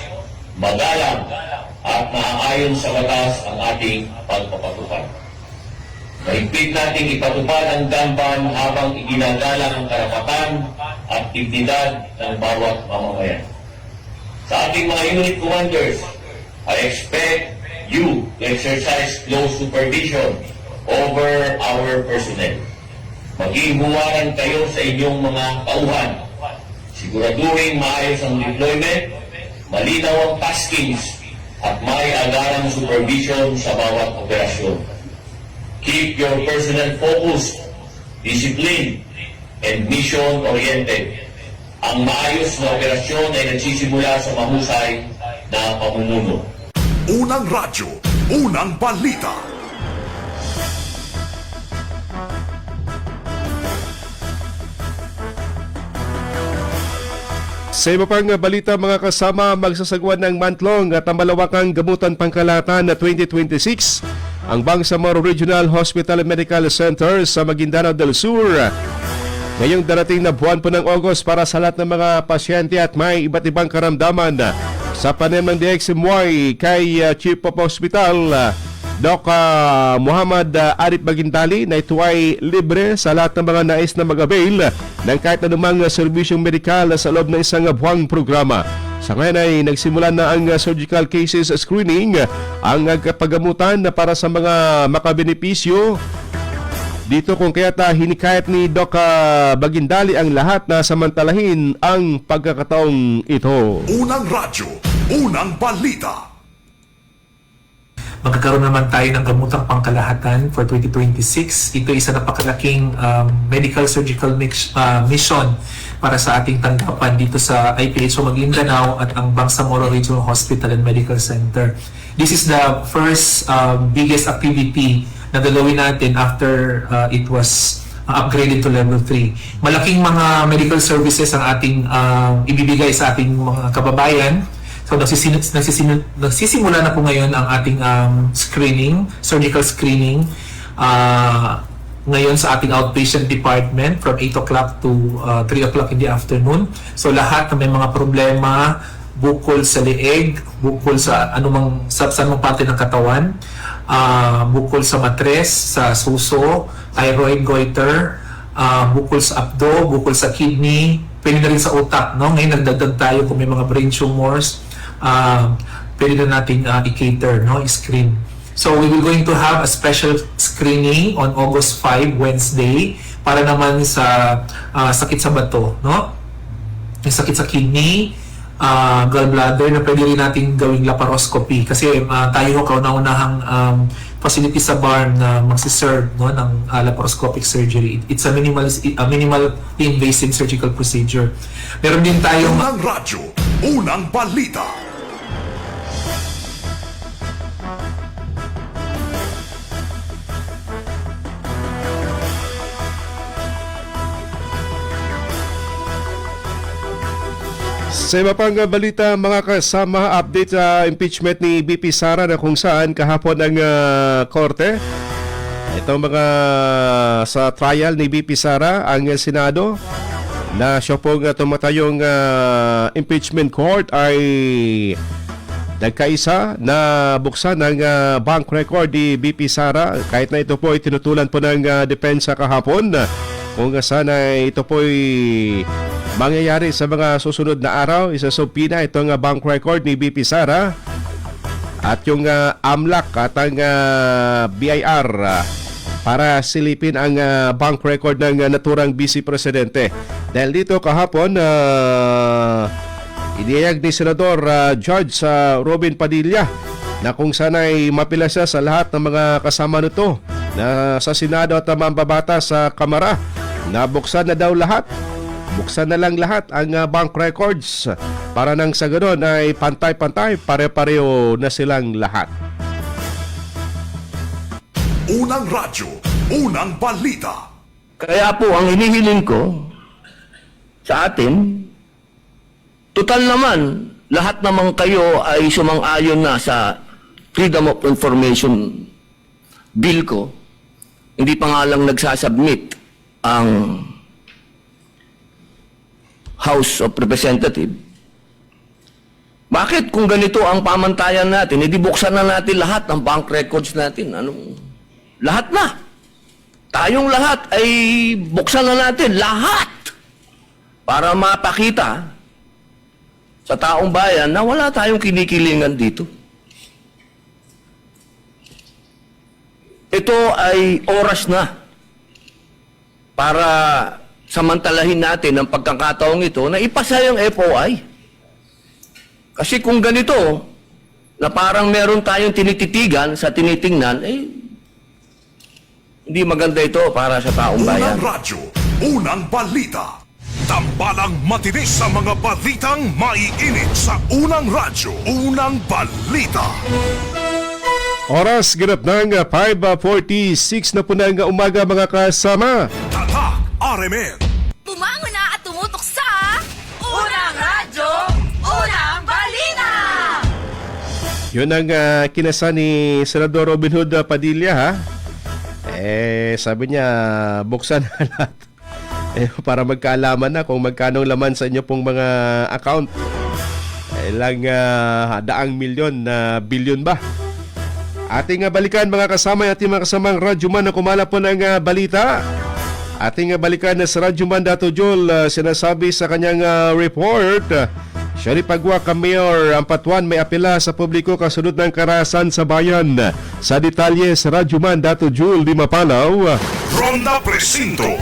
magalang at naaayon sa batas ang ating pagpapatupad. Mahigpit nating ipatupad ang gun ban habang iginagalang ang karapatan at dignidad ng bawat mamamayan. Sa ating mga unit commanders, I expect you to exercise close supervision over our personnel. Maging huwaran kayo sa inyong mga tauhan. Siguraduhin maayos ang deployment, malinaw ang taskings, at may agarang supervision sa bawat operasyon. Keep your personnel focused, disciplined, and mission-oriented. Ang maayos na operasyon ay nagsisimula sa mahusay na pamumuno. Unang radyo, unang balita. Sa iba pang balita mga kasama, magsasagwan ng month-long at ang malawakang gamutan pangkalahatan na 2026 ang Bangsamoro Regional Hospital and Medical Center sa Maguindanao del Sur. Ngayong darating na buwan po ng August para sa lahat ng mga pasyente at may iba't ibang karamdaman. Sa panem ng DXMY kay Chief of Hospital Doc Muhammad Arif Magindali na ito ay libre sa lahat ng mga nais na mag-avail ng kahit anumang serbisyong medikal sa loob ng isang buwang programa. Sa ngayon ay nagsimula na ang surgical cases screening, ang paggamutan para sa mga makabenepisyo. Dito kung kaya't hinikayat ni Doc Magindali ang lahat na samantalahin ang pagkakataong ito. Unang radyo, unang balita. Magkakaroon naman tayo ng gamutang pangkalahatan for 2026. Ito isa napakalaking medical surgical mission para sa ating tanggapan dito sa IPHO Maguindanao at ang Bangsamoro Regional Hospital and Medical Center. This is the first biggest activity na gagawin natin after it was upgraded to level 3. Malaking mga medical services ang ating ibibigay sa ating mga kababayan. So nagsisimula na po ngayon ang ating screening, surgical screening ngayon sa ating outpatient department from 8 o'clock to 3 o'clock in the afternoon. So lahat na may mga problema bukol sa leeg, bukol sa anumang saan parte ng katawan, bukol sa matres, sa suso, thyroid goiter, bukol sa abdo, bukol sa kidney, pwede na rin sa utak, no? Ngayon nagdagdag tayo kung may mga brain tumors, pwede na natin i-cater, no? I-screen. So we will going to have a special screening on August 5, Wednesday, para naman sa sakit sa bato, no? Yung sakit sa kidney, gallbladder, na pwede rin natin gawing laparoscopy kasi tayo kauna-unahang facility sa BARM na magsiserve, no, ng laparoscopic surgery. It's a minimally invasive surgical procedure. Meron din tayong unang radyo, unang balita. Sa iba pang balita mga kasama, update sa impeachment ni BP Sara na kung saan kahapon ang korte. Itong mga sa trial ni BP Sara, ang Senado na siya pong tumatayong impeachment court ay nagkaisa na buksan ng bank record ni BP Sara, kahit na ito po ay tinutulan po ng depensa kahapon kung saan ito po ay mangyayari sa mga susunod na araw. Isasubpina itong bank record ni BP Sara at yung AMLAC at ang BIR para silipin ang bank record ng naturang Vice Presidente. Dahil dito kahapon, iniyag ni Senador Judge Robin Padilla na kung saan ay mapila siya sa lahat ng mga kasama nito na sa Senado at mambabata sa Kamara. Nabuksan na daw lahat. Buksan na lang lahat ang bank records para nang sa ganoon ay pantay-pantay, pare-pareho na silang lahat. Unang radyo, unang balita. Kaya po ang hinihiling ko sa atin, total naman, lahat naman kayo ay sumang-ayon na sa Freedom of Information Bill ko. Hindi pa nga lang nagsasubmit ang House of Representatives. Bakit kung ganito ang pamantayan natin, edi buksan na natin lahat ng bank records natin? Lahat na. Tayong lahat ay buksan na natin, lahat. Para mapakita sa taong bayan na wala tayong kinikilingan dito. Ito ay oras na para samantalahin natin ang pagkakataong ito na ipasa yung FOI. Kasi kung ganito, na parang meron tayong tinititigan sa tinitingnan, hindi maganda ito para sa taong bayan. Unang radyo, unang balita. Tambalang matinis sa mga balitang maiinit sa unang radyo, unang balita. Oras ganap ng 5:46 na po na ng umaga mga kasama. Tatak RMN. Bumangon na at tumutok sa Unang Radyo, Unang Balita! Yun ang kinasa ni Senador Robin Hood Padilla, ha? Sabi niya, buksan na lahat. Para magkaalaman na kung magkano laman sa inyo pong mga account. Ilang daang milyon na bilyon ba? Ating balikan mga kasama, ating mga kasamang Radyoman na kumala po ng balita. Ating balikan na sa Radyoman Dato Joel, sinasabi sa kanyang report, siya ni Pagwa Mayor Ampatuan may apela sa publiko kasunod ng karahasan sa bayan. Sa detalye sa Radyoman Dato Joel di Mapalaw. Ronda Presinto.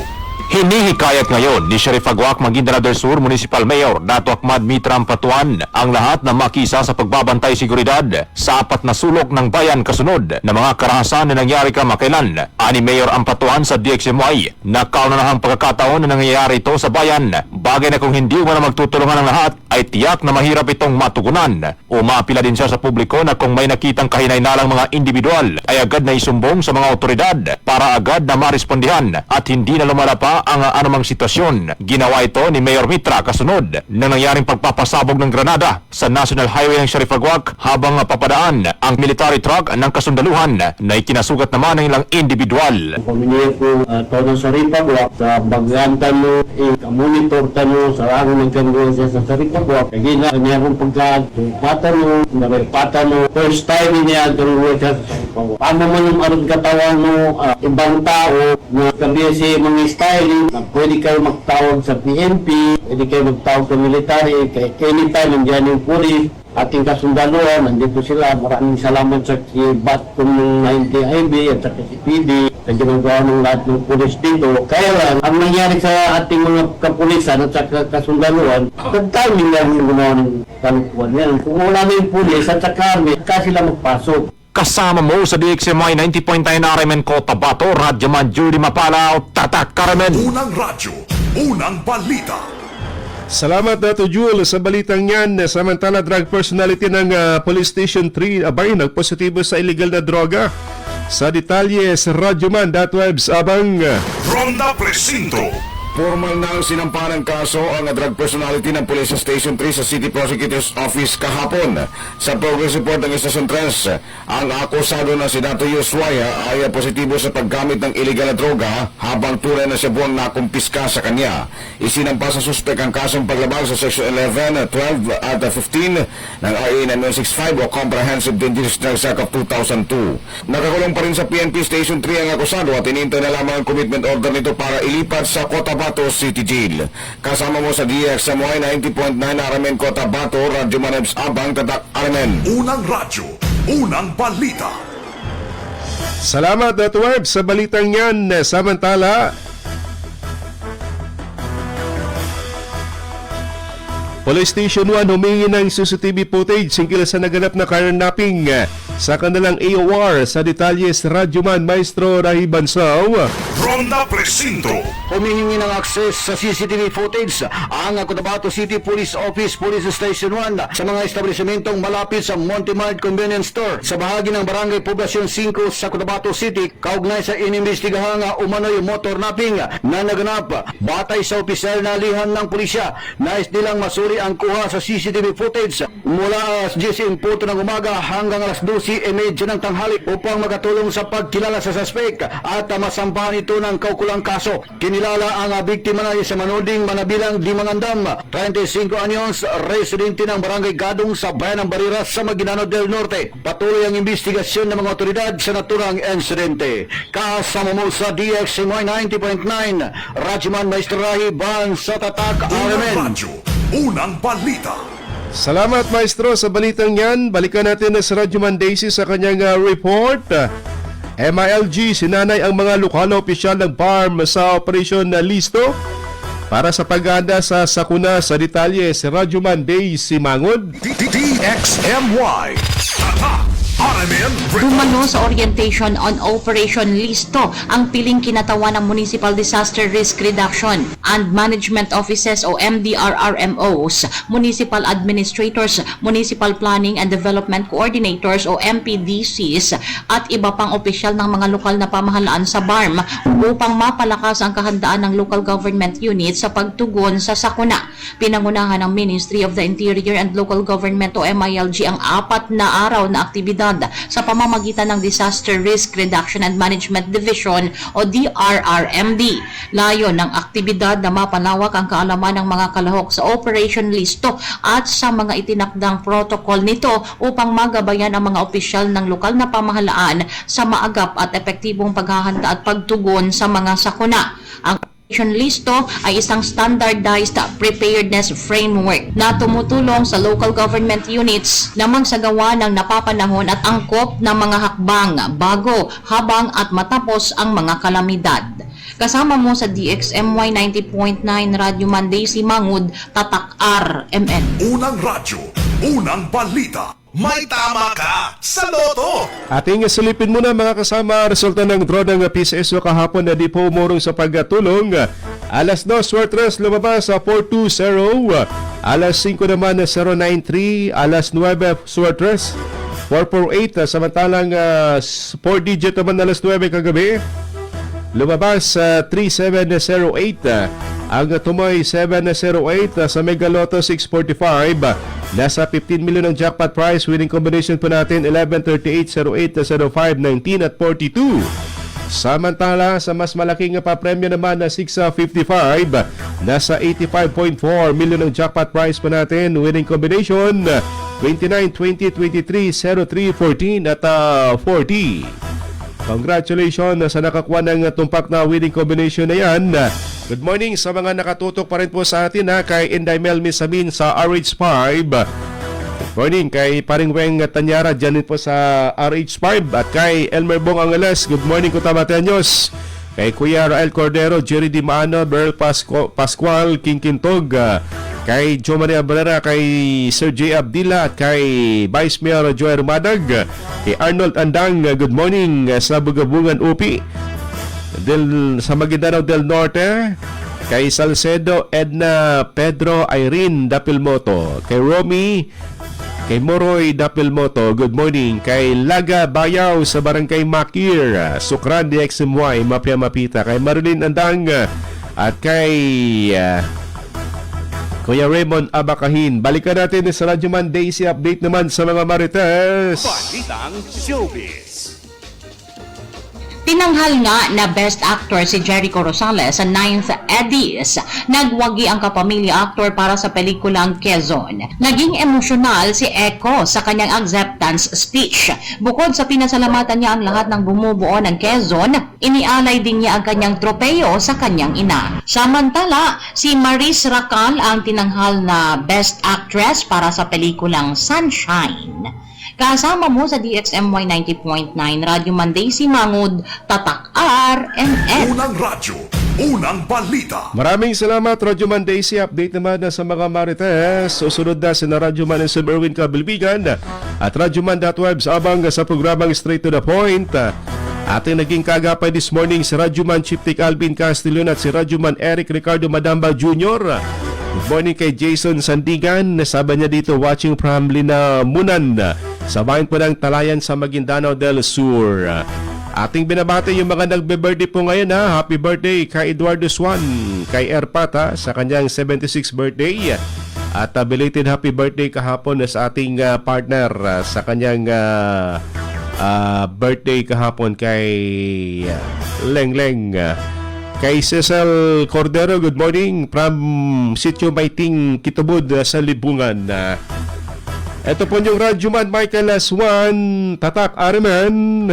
Hinihikayat ngayon ni Sheriff Agwak Maguindanao del Sur Municipal Mayor Dato Ahmad Mitra Ampatuan ang lahat na makisa sa pagbabantay seguridad sa apat na sulok ng bayan kasunod na mga karahasan na nangyari kamakailan. Ani Mayor Ampatuan sa DXMY na kaunanahang pagkakataon na nangyayari ito sa bayan, bagay na kung hindi mo na magtutulungan ng lahat ay tiyak na mahirap itong matugunan. Umapila din siya sa publiko na kung may nakitang kahinay-nalang mga individual ay agad na isumbong sa mga otoridad para agad na marespondihan at hindi na lumalapa ang anumang sitwasyon. Ginawa ito ni Mayor Mitra kasunod ng nangyaring pagpapasabog ng granada sa National Highway ng Sheriff Agwak habang papadaan ang military truck ng kasundaluhan na ikinasugat naman ng ilang individual. Pamilya ko todo sa Ripagwak sa bagantan mo, monitor tano sa araw ng kandensya sa Ripagwak. Kaya na niya kong pagkatupatan mo, naripatan mo. First time niya tulungan sa Ripagwak. Paano man yung aron katawan mo, ibang tao na kandensya mga style, na pwede kayo magtawag sa PNP, pwede kayo magtawag sa military, kay anytime nandiyan yung police, ating kasundaluhan, nandito sila. Maraming salamat sa Batcom ng 90 IB at sa PD, sa ginagawa ng lahat ng police dito. Kaya lang, ang nangyari sa ating mga kapulisan at sa kasundaluhan, pag-timing lang yung gumawa ng kalukuhan yan. Kung wala na yung police at sa army, saka sila magpasok. Kasama mo sa DXMY 90.9 RMN Cotabato, Radyoman Judy Mapalaw, Tatak RMN. Unang radyo, unang balita. Salamat Dato Joel sa balitang yan. Samantala, drug personality ng Police Station 3 abay nagpositibo sa illegal na droga. Sa detalye sa Radyoman Webs abang Ronda Presinto. Formal na sinampa ng kaso ang drug personality ng Police Station 3 sa City Prosecutor's Office kahapon. Sa progress report ng Station 3, ang akusado na si Dato Yuswaya ay positibo sa paggamit ng illegal na droga habang tunay na siya buwang nakumpiska sa kanya. Isinampa sa suspek ang kasong paglabag sa Section 11, 12 at 15 ng RA 9165 o Comprehensive Dangerous Drugs Act of 2002. Nakakulong pa rin sa PNP Station 3 ang akusado at inintay na lamang ang commitment order nito para ilipat sa Cotabato City Jail. Kasama mo sa DXMY 90.9 RMN Cotabato, Radyo Manebs Abang, Tatak RMN. Unang radyo, unang balita. Salamat Dato Web sa balitang yan. Samantala, Police Station 1 humingi ng CCTV footage singkil sa naganap na carnapping sa kanilang AOR. Sa detalles, Radyoman Maestro Rahi Bansaw. Ronda Presinto. Humihingi ng access sa CCTV footage ang Cotabato City Police Office Police Station 1 sa mga establishmentong malapit sa Montemart Convenience Store sa bahagi ng Barangay Poblacion 5 sa Cotabato City kaugnay sa inimbestigahang umano'y motor napping na naganap. Batay sa opisyal na lihan ng pulisya, nais nilang masuri ang kuha sa CCTV footage mula 10:00 ng umaga hanggang alas 12:30 ng tanghali upang makatulong sa pagkilala sa suspect at masampahan ito ng kaukulang kaso. Kinilala ang biktima na sa Manuding Manabilang Dimangandam, 35 anyos, residente ng Barangay Gadong sa Bayan ng Bariras sa Maguindanao del Norte. Patuloy ang investigasyon ng mga otoridad sa naturang insidente. Kasama mo sa DXMY 90.9 Radyoman Maestro Rahi Ban sa Tatak RMN. Unang balita. Salamat Maestro sa balitang yan. Balikan natin na sa Radyoman Daisy sa kanyang report. MILG sinanay ang mga lokal na opisyal ng BARM sa Operation Listo para sa paghahanda sa sakuna. Sa detalye si Radyoman Daisy Mangod. DXMY Tatak RMN Dumalo sa orientation on Operation Listo ang piling kinatawan ng Municipal Disaster Risk Reduction and Management Offices o MDRRMOs, Municipal Administrators, Municipal Planning and Development Coordinators o MPDCs at iba pang opisyal ng mga lokal na pamahalaan sa BARM upang mapalakas ang kahandaan ng local government units sa pagtugon sa sakuna. Pinangunahan ng Ministry of the Interior and Local Government o MILG ang 4 na araw na aktibidad sa pamamagitan ng Disaster Risk Reduction and Management Division o DRRMD. Layo ng aktibidad na mapalawak ang kaalaman ng mga kalahok sa Operation Listo at sa mga itinakdang protocol nito upang magabayan ang mga opisyal ng lokal na pamahalaan sa maagap at epektibong paghahanda at pagtugon sa mga sakuna. Ang Operation Listo ay isang standardized preparedness framework na tumutulong sa local government units na magsagawa ng napapanahon at angkop ng mga hakbang bago, habang at matapos ang mga kalamidad. Kasama mo sa DXMY 90.9 Radyo Monday si Mangud, Tatak RMN. Unang radyo, unang balita. May tama ka sa loto! Ating silipin muna mga kasama resulta ng draw ng PCSO kahapon na di po umurong sa pagtulong. Alas 2, Suertres lumabas sa 420. Alas 5 naman 093. Alas 9, Suertres 448. Samantalang 4 digit naman alas 9 kagabi. Lumabas sa 3708. Ang tumoy 708 sa Megaloto 645. Nasa 15 million ang jackpot prize. Winning combination po natin 11, 38, 08, 05, 19 at 42. Samantala sa mas malaking papremyo naman na 655. Nasa 85.4 million ang jackpot prize po natin. Winning combination 29, 20, 23, 03, 14 at 40. Congratulations sa nakakuha ng tumpak na winning combination na yan. Good morning sa mga nakatutok pa rin po sa atin kay Inday Mel Misamin sa RH5. Good morning kay Paring Weng Tanyara dyan din po sa RH5 at kay Elmer Bong Angeles. Good morning ko Tabateños. Kay Kuya Rael Cordero, Jerry Di Maano, Beryl Pascual, King Kintog, kay Jo Maria Barrera, kay Sir J. Abdila at kay Vice Mayor Joel Madag, kay Arnold Andang, good morning sa Bugabungan Upi. Sa Maguindanao del Norte, kay Salcedo, Edna, Pedro, Irene Dapilmoto, kay Romy, kay Moroy Dapilmoto, good morning. Kay Laga Bayaw sa Barangay Makir, Sukran DXMY, Mapia Mapita, kay Marilyn Andang at kay Kuya Raymond Abakahin. Balikan natin sa Radyo Man Daisy update naman sa mga Marites. Balitang Showbiz. Tinanghal nga na Best Actor si Jericho Rosales sa 9th Eddies. Nagwagi ang kapamilya actor para sa pelikulang Quezon. Naging emosyonal si Echo sa kanyang acceptance speech. Bukod sa pinasalamatan niya ang lahat ng bumubuo ng Quezon, inialay din niya ang kanyang tropeyo sa kanyang ina. Samantala, si Maris Racal ang tinanghal na Best Actress para sa pelikulang Sunshine. Kasama mo sa DXMY 90.9 Radyo Monday si Mangud, Tatak RMN. Unang radyo, unang balita. Maraming salamat Radyo Man Daisy. Update naman na sa mga Marites. Susunod na si Radyo Man and Sir Erwin Kabilbigan at Radyo Man.webs abang sa programang Straight to the Point. Ating naging kagapay this morning si Radyo Man Chief Tech Alvin Castillon at si Radyo Man Eric Ricardo Madamba Jr. Good morning kay Jason Sandigan. Nasaba niya dito watching from Linamunan sa bayan po ng Talayan sa Maguindanao del Sur. Ating binabati yung mga nagbe-birthday po ngayon Happy birthday kay Eduardo Swan, kay Erpata sa kanyang 76th birthday. At belated happy birthday kahapon sa ating partner sa kanyang birthday kahapon kay Lengleng. Kay Cecil Cordero, good morning from Sitio Maiting, Kitubod sa Libungan. Ito po yung Radyo Man Michael Aswan, Tatak RMN.